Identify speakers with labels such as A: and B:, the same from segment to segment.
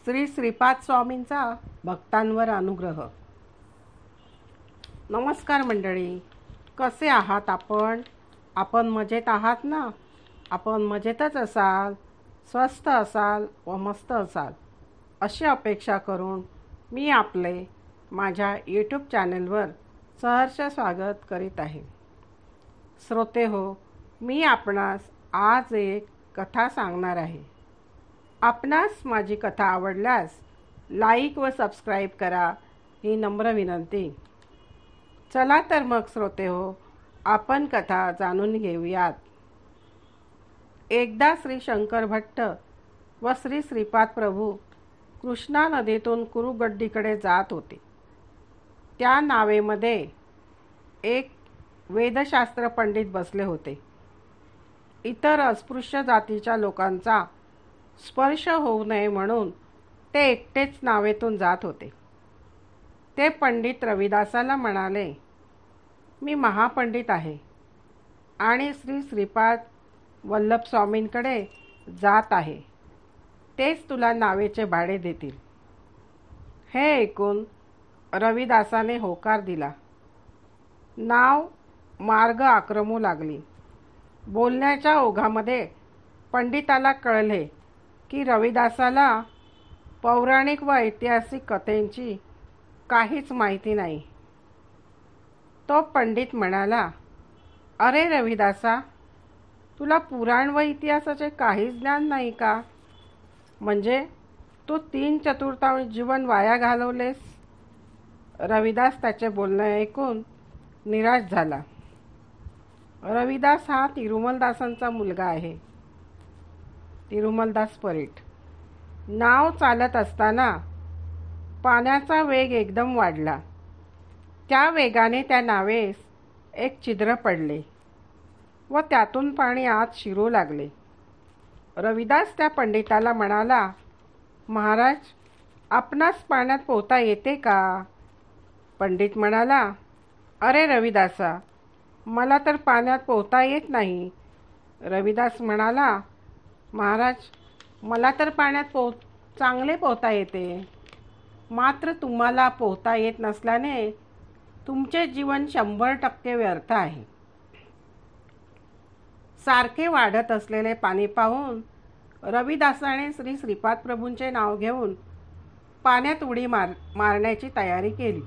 A: श्री श्रीपाद स्वामींचा भक्तांवर अनुग्रह. नमस्कार मंडळी, कसे आहात आपण? आपण मजेत आहात ना? आपण मजेतच असाल, स्वस्थ असाल व मस्त असाल अशी अपेक्षा करून मी आपले माझ्या यूट्यूब चॅनलवर सहर्ष स्वागत करीत आहे. श्रोते हो, मी आपणास आज एक कथा सांगणार आहे. आपणास माझी कथा आवडल्यास लाईक व सबस्क्राईब करा ही नम्र विनंती. चला तर मग श्रोते हो, आपण कथा जाणून घेऊयात. एकदा श्री शंकर भट्ट व श्री श्रीपाद प्रभू कृष्णा नदीतून कुरुगड्डीकडे जात होते. त्या नावेमध्ये एक वेदशास्त्र पंडित बसले होते. इतर अस्पृश्य जातीच्या लोकांचा स्पर्श होऊ नये म्हणून ते एकटेच नावेतून जात होते. ते पंडित रविदासाला म्हणाले, मी महापंडित आहे आणि श्री श्रीपाद वल्लभ स्वामींकडे जात आहे. तेच तुला नावेचे भाडे देतील. हे ऐकून रविदासाने होकार दिला. नाव मार्ग आक्रमू लागली. बोलण्याच्या ओघामध्ये पंडिताला कळले की रविदासाला पौराणिक व ऐतिहासिक कथेंची काहीच माहिती नाही. तो पंडित म्हणाला, अरे रविदासा, तुला पुराण व इतिहासाचे काहीच ज्ञान नाही का? म्हणजे तू 3/4 जीवन वाया घालवलेस. रविदास त्याचे बोलणे ऐकून निराश झाला. रविदास हा तिरुमलदासांचा मुलगा आहे. तिरुमलदास परीट. नाव चालत असताना पाण्याचा वेग एकदम वाढला. त्या वेगाने त्या नावेस एक छिद्र पडले व त्यातून पाणी आत शिरू लागले. रविदास त्या पंडिताला म्हणाला, महाराज, आपणास पाण्यात पोहता येते का? पंडित म्हणाला, अरे रविदासा, मला तर पाण्यात पोहता येत नाही. रविदास म्हणाला, महाराज, मला तर पाण्यात चांगले पोहता येते. मात्र तुम्हाला पोहता येत नसल्याने तुमचे जीवन 100% व्यर्थ आहे. सारखे वाढत असलेले पाणी पाहून रविदासाने श्री श्रीपाद प्रभूंचे नाव घेऊन पाण्यात उडी मारण्याची तयारी केली.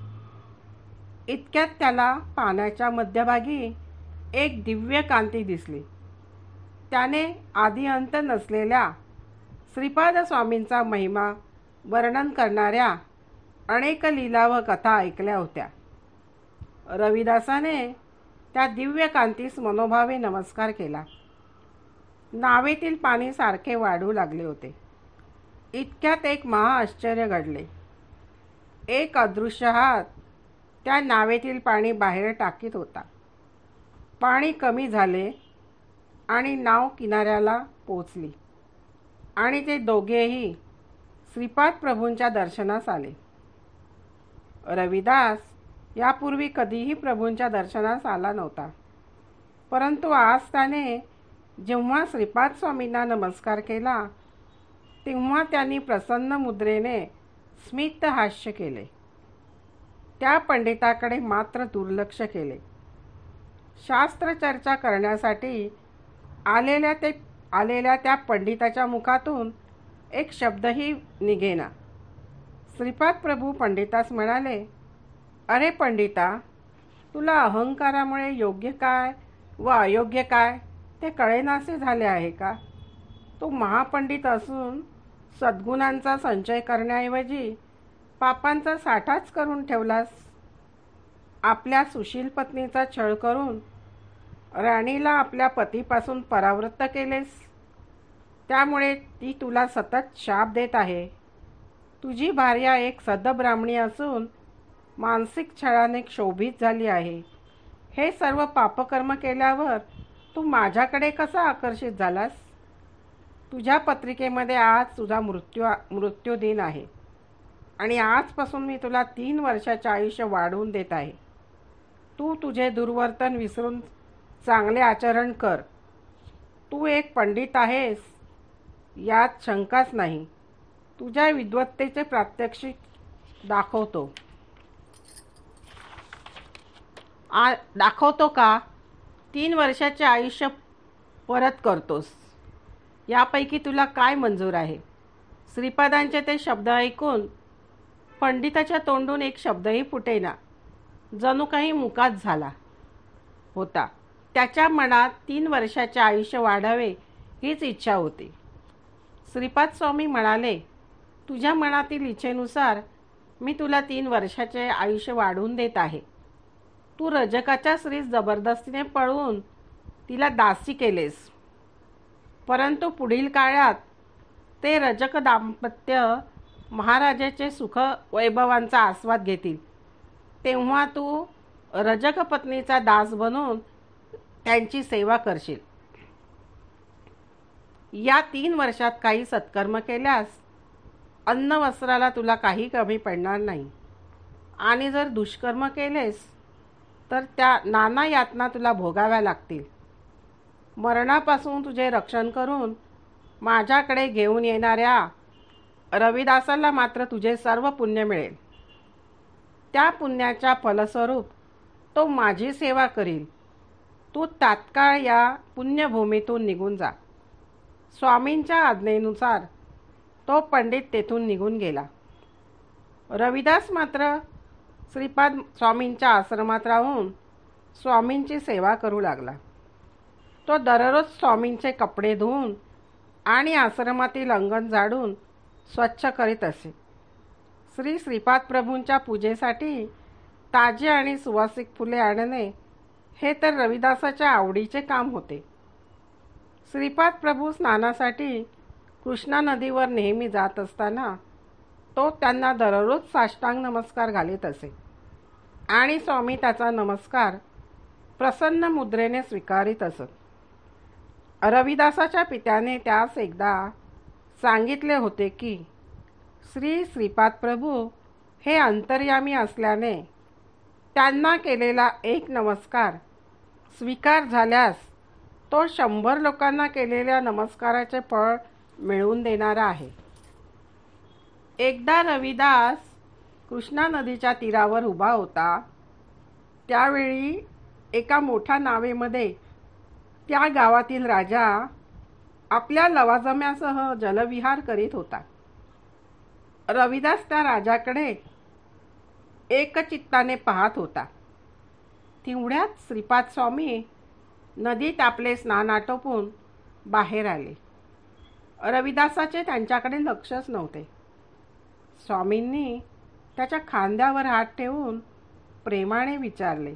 A: इतक्यात त्याला पाण्याच्या मध्यभागी एक दिव्य कांती दिसली. त्याने आदी अंत नसलेल्या श्रीपाद स्वामींचा महिमा वर्णन करणाऱ्या अनेक लीला व कथा ऐकल्या होत्या. रविदासाने त्या दिव्य कांतीस मनोभावे नमस्कार केला. नावेतील पाणी सारखे वाढू लागले होते. इतक्यात एक महाआश्चर्य घडले. एक अदृश्य हात त्या नावेतील पाणी बाहेर टाकीत होता. पाणी कमी झाले आणि नाव किनाऱ्याला पोचली आणि ते दोघेही श्रीपाद प्रभूंच्या दर्शनास आले. रविदास यापूर्वी कधीही प्रभूंच्या दर्शनास आला नव्हता. परंतु आज त्याने जेव्हा श्रीपाद स्वामींना नमस्कार केला तेव्हा त्यांनी प्रसन्न मुद्रेने स्मित हास्य केले. त्या पंडिताकडे मात्र दुर्लक्ष केले. शास्त्र चर्चा करण्यासाठी आलेल्या त्या पंडिताच्या मुखातून एक शब्दही निघेना. श्रीपाद प्रभू पंडितास म्हणाले, अरे पंडिता, तुला अहंकारामुळे योग्य काय व अयोग्य काय ते कळेनासे झाले आहे का? तू महापंडित असून सद्गुणांचा संचय करण्याऐवजी पापांचा साठाच करून ठेवलास. आपल्या सुशील पत्नीचा छळ करून राणीला आपल्या पतीपासून परावृत्त केलेस. त्यामुळे ती तुला सतत शाप देत आहे. तुझी भार्या एक सद्ब्राह्मणी असून मानसिक छळाने क्षोभित झाली आहे. हे सर्व पापकर्म केल्यावर तू माझ्याकडे कसा आकर्षित झालास? तुझ्या पत्रिकेमध्ये आज तुझा मृत्यू दिन आहे आणि आजपासून मी तुला 3 वर्षाचे आयुष्य वाढवून देत आहे. तू तुझे दुर्वर्तन विसरून चांगले आचरण कर. तू एक पंडित आहेस यात शंकाच नाही. तुझ्या विद्वत्तेचे प्रात्यक्षिक दाखवतो. दाखवतो का? 3 वर्षाचे आयुष्य परत करतोस. यापैकी तुला काय मंजूर आहे? श्रीपादांचे ते शब्द ऐकून पंडिताच्या तोंडून एक शब्दही फुटेना. जणू काही मुकाच झाला होता. त्याच्या मनात 3 वर्षाचे आयुष्य वाढावे हीच इच्छा होती. श्रीपाद स्वामी म्हणाले, तुझ्या मनातील इच्छेनुसार मी तुला 3 वर्षाचे आयुष्य वाढवून देत आहे. तू रजकाच्या स्त्रीस जबरदस्तीने पळवून तिला दासी केलेस, परंतु पुढील काळात ते रजक दाम्पत्य महाराजाचे सुख वैभवांचा आस्वाद घेतील. तेव्हा तू रजक पत्नीचा दास बनून त्यांची सेवा करशील. या 3 वर्षात काही सत्कर्म केल्यास अन्न वस्त्राला तुला काही कमी पडणार नाही, आणि जर दुष्कर्म केलेस तर त्या नाना यातना तुला भोगाव्या लागतील. मरणापासून तुझे रक्षण करून माझ्याकडे घेऊन येणाऱ्या रविदासाला मात्र तुझे सर्व पुण्य मिळेल. त्या पुण्याच्या फलस्वरूप तो माझी सेवा करील. तू तात्काळ या पुण्यभूमीतून निघून जा. स्वामींच्या आज्ञेनुसार तो पंडित तेथून निघून गेला. रविदास मात्र श्रीपाद स्वामींच्या आश्रमात राहून स्वामींची सेवा करू लागला. तो दररोज स्वामींचे कपडे धुवून आणि आश्रमातील अंगण झाडून स्वच्छ करीत असे. श्रीपाद प्रभूंच्या पूजेसाठी ताजी आणि सुवासिक फुले आणणे हे तर रविदासाच्या आवडीचे काम होते. श्रीपाद प्रभू स्नानासाठी कृष्णा नदीवर नेहमी जात असताना तो त्यांना दररोज साष्टांग नमस्कार घालीत असे, आणि स्वामी त्याचा नमस्कार प्रसन्न मुद्रेने स्वीकारित असत. रविदासाच्या पित्याने त्यास एकदा सांगितले होते की श्रीपाद प्रभू हे अंतर्यामी असल्याने त्यांना केलेला एक नमस्कार स्वीकार झाल्यास तो 100 लोकांना केलेल्या नमस्काराचे फळ मिळवून देणारा आहे. एकदा रविदास कृष्णा नदीच्या तीरावर उभा होता. त्यावेळी एका मोठ्या नावेमध्ये त्या गावातील राजा आपल्या लवाजम्यासह जलविहार करीत होता. रविदास त्या राजाकडे एकचित्ताने पाहत होता. तेवढ्यात श्रीपाद स्वामी नदीत आपले स्नान आटोपून बाहेर आले. रविदासाचे त्यांच्याकडे लक्षच नव्हते. स्वामींनी त्याच्या खांद्यावर हात ठेवून प्रेमाने विचारले,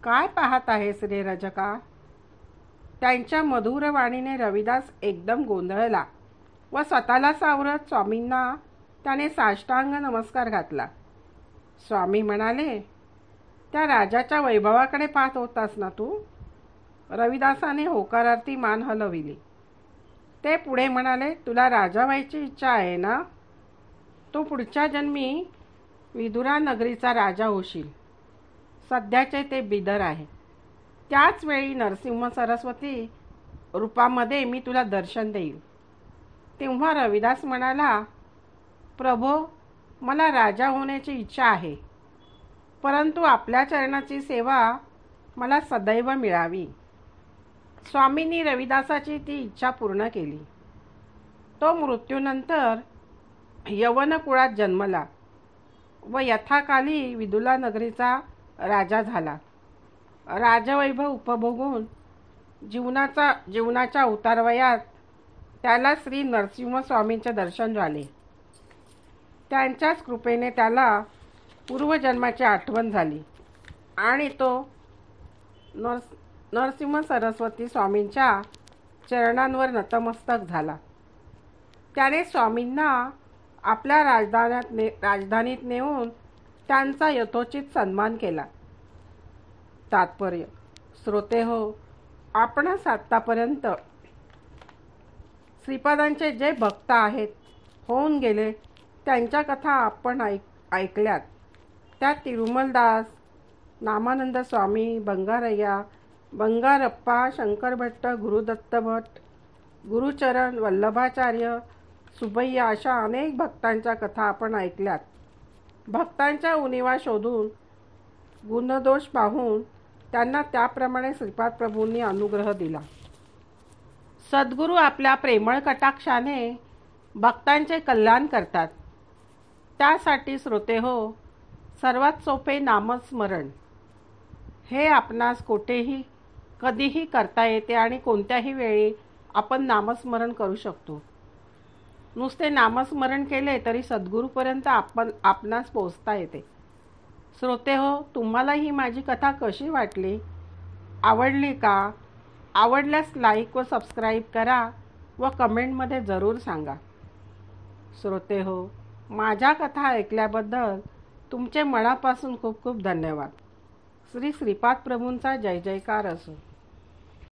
A: काय पाहत आहेस रे रजका? त्यांच्या मधुर वाणीने रविदास एकदम गोंधळला व स्वतःला सावरत स्वामींना त्याने साष्टांग नमस्कार घातला. स्वामी म्हणाले, त्या राजाच्या वैभवाकडे पाहत होतास ना तू? रविदासाने होकारार्थी मान हलविली. ते पुढे म्हणाले, तुला राजा व्हायची इच्छा आहे ना? तू पुढच्या जन्मी विदुरा नगरीचा राजा होशील. सध्याचे ते बिदर आहे. त्याच वेळी नरसिंह सरस्वती रूपामध्ये मी तुला दर्शन देईल. तेव्हा रविदास म्हणाला, प्रभो, मला राजा होण्याची इच्छा आहे, परंतु आपल्या चरणाची सेवा मला सदैव मिळावी. स्वामींनी रविदासाची ती इच्छा पूर्ण केली. तो मृत्यूनंतर यवन कुळात जन्मला व यथाकाली विदुला नगरीचा राजा झाला. राजवैभव उपभोगून जीवनाच्या उतारवयात त्याला श्री नरसिंह स्वामींचे दर्शन झाले. त्यांच्याच कृपेने त्याला पूर्वजन्माची आठवण झाली आणि तो नरसिंह सरस्वती स्वामींच्या चरणांवर नतमस्तक झाला. त्याने स्वामींना आपल्या राजधानीत नेऊन त्यांचा यथोचित सन्मान केला. तात्पर्य: श्रोते हो, आपणास आत्तापर्यंत श्रीपादांचे जे भक्त आहेत, होऊन गेले, त्यांच्या कथा आपण ऐकल्यात. त्यात तिरुमलदास, नामानंद स्वामी, बंगारय्या, बंगारप्पा, शंकर भट्ट, गुरुदत्त भट, गुरुचरण, वल्लभाचार्य, सुबैया अशा अनेक भक्तांच्या कथा आपण ऐकल्यात. भक्तांच्या उणिवा शोधून, गुणदोष पाहून त्यांना त्याप्रमाणे श्रीपाद प्रभूंनी अनुग्रह दिला. सद्गुरू आपल्या प्रेमळ कटाक्षाने भक्तांचे कल्याण करतात. त्यासाठी श्रोतेहो, सर्वात सोपे नामस्मरण. हे आपणास कोठेही कधीही करता येते आणि कोणत्याही वेळी आपण नामस्मरण करू शकतो. नुसते नामस्मरण केले तरी सद्गुरूपर्यंत आपणास पोहोचता येते. श्रोतेहो, तुम्हाला ही माझी कथा कशी वाटली? आवडली का? आवडल्यास लाईक व सबस्क्राईब करा व कमेंटमध्ये जरूर सांगा. श्रोतेहो, माझ्या कथा ऐकल्याबद्दल तुमचे मनापासून खूप खूप धन्यवाद. श्री श्रीपाद प्रभूंचा जय जयकार असो.